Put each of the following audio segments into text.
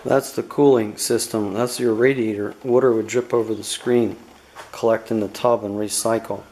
That's the cooling system. That's your radiator. Water would drip over the screen, collect in the tub, and recycle.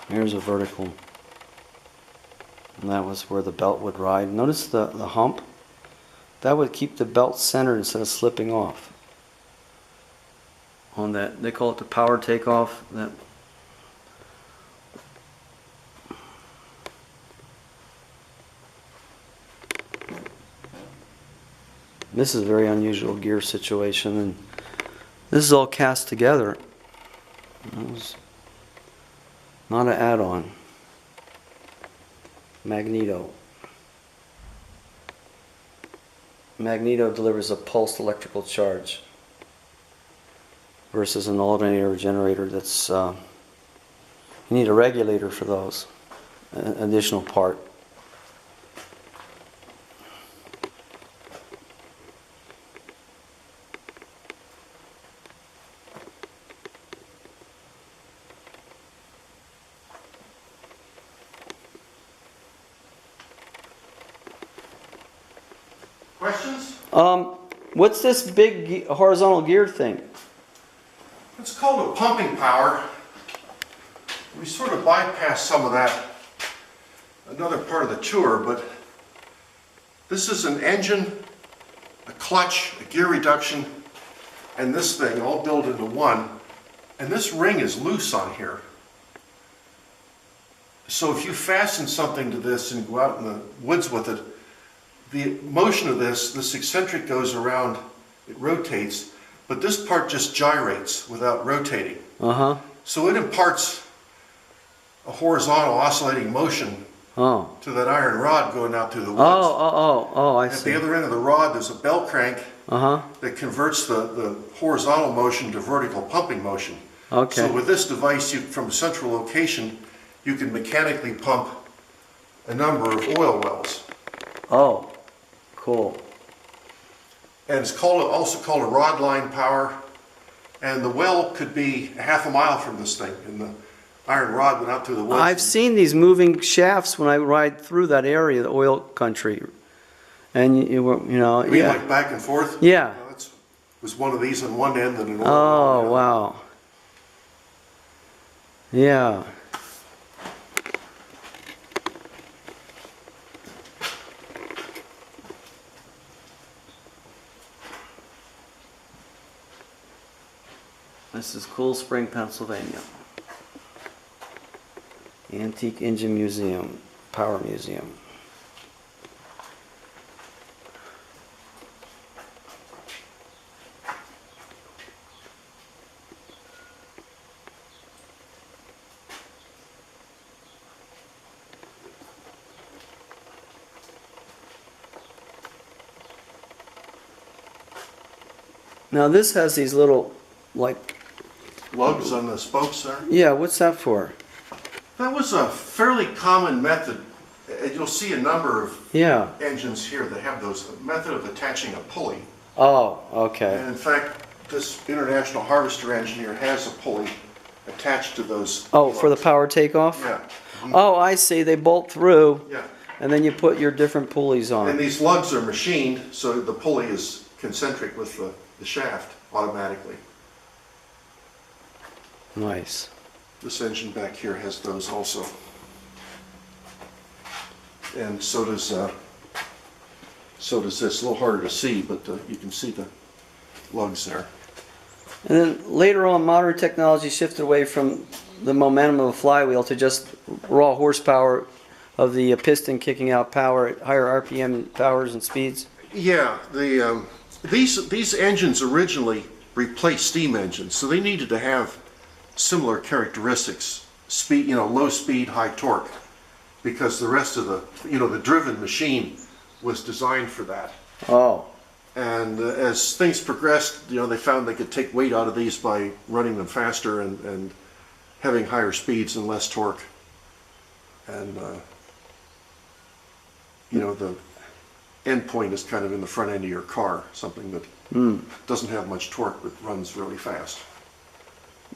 Here's a vertical. And that was where the belt would ride. Notice the hump? That would keep the belt centered instead of slipping off. On that, they call it the power takeoff. This is a very unusual gear situation, and this is all cast together. It was not an add-on. Magneto. Magneto delivers a pulsed electrical charge versus an alternator generator that's you need a regulator for those, an additional part. Questions? What's this big horizontal gear thing? It's called a pumping power. We sort of bypassed some of that, another part of the tour, but this is an engine, a clutch, a gear reduction, and this thing all built into one. And this ring is loose on here. So if you fasten something to this and go out in the woods with it, the motion of this eccentric goes around, it rotates, but this part just gyrates without rotating. So it imparts a horizontal oscillating motion to that iron rod going out through the woods. I see. At the other end of the rod there's a bell crank that converts the horizontal motion to vertical pumping motion. Okay. So with this device, from a central location, you can mechanically pump a number of oil wells. Oh. Cool. And it's also called a rod line power, and the well could be a half a mile from this thing, and the iron rod went out through the woods. I've seen these moving shafts when I ride through that area, the oil country, and you know, you mean like back and forth? Yeah. Well, it was one of these on one end and an oil well. well. Wow. Yeah. This is Coolspring, Pennsylvania. Antique Engine Museum, Power Museum. Now this has these little, like, lugs on the spokes there? Yeah, what's that for? That was a fairly common method. You'll see a number of engines here that have those method of attaching a pulley. Oh, okay. And in fact, this International Harvester engine here has a pulley attached to those. Oh, lugs. for the power takeoff? Yeah. Oh, I see. They bolt through. Yeah. And then you put your different pulleys on. And these lugs are machined, so the pulley is concentric with the shaft automatically. Nice. This engine back here has those also. And so does this. A little harder to see, but you can see the lugs there. And then later on, modern technology shifted away from the momentum of a flywheel to just raw horsepower of the piston kicking out power at higher RPM powers and speeds. Yeah, These engines originally replaced steam engines, so they needed to have similar characteristics, speed, low speed, high torque, because the rest of the driven machine was designed for that. Oh. And as things progressed, they found they could take weight out of these by running them faster and having higher speeds and less torque. And the end point is kind of in the front end of your car, something that doesn't have much torque but runs really fast.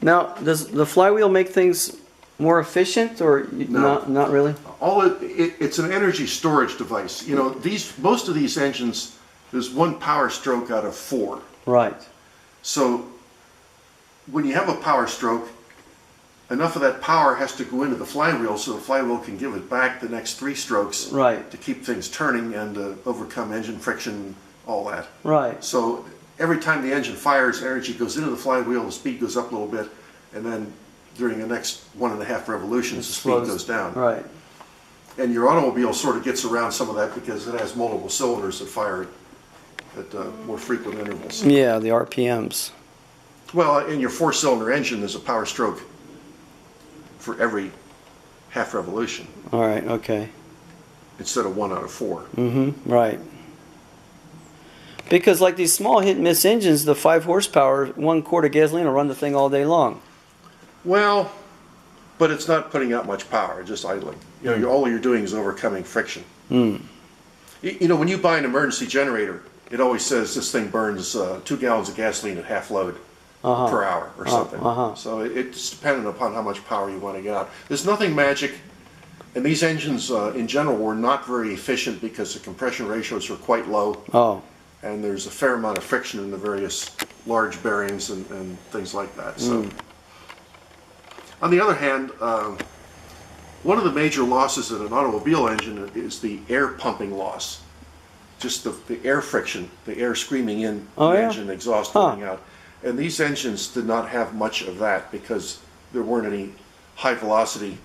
Now, does the flywheel make things more efficient, or No. not really? It's an energy storage device. Most of these engines, there's one power stroke out of 4. Right. So when you have a power stroke, enough of that power has to go into the flywheel so the flywheel can give it back the next 3 strokes Right. to keep things turning and overcome engine friction, all that. Right. So every time the engine fires, energy goes into the flywheel, the speed goes up a little bit, and then during the next 1.5 revolutions, the speed goes down. Right. And your automobile sort of gets around some of that because it has multiple cylinders that fire at more frequent intervals. Yeah, the RPMs. Well, in your 4-cylinder engine, there's a power stroke for every half revolution All right. Okay. instead of 1 out of 4. Mm-hmm. Right. Because like these small hit and miss engines, the 5 horsepower, 1 quart of gasoline will run the thing all day long. Well, but it's not putting out much power, just idling. All you're doing is overcoming friction. Mm. When you buy an emergency generator, it always says this thing burns 2 gallons of gasoline at half load per hour or something. So it's dependent upon how much power you want to get out. There's nothing magic, and these engines in general were not very efficient because the compression ratios are quite low. Oh. And there's a fair amount of friction in the various large bearings and things like that. So, on the other hand, one of the major losses in an automobile engine is the air pumping loss. Just the air friction, the air screaming in the engine, exhaust going out. And these engines did not have much of that because there weren't any high velocity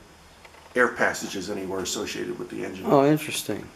air passages anywhere associated with the engine. Oh, interesting.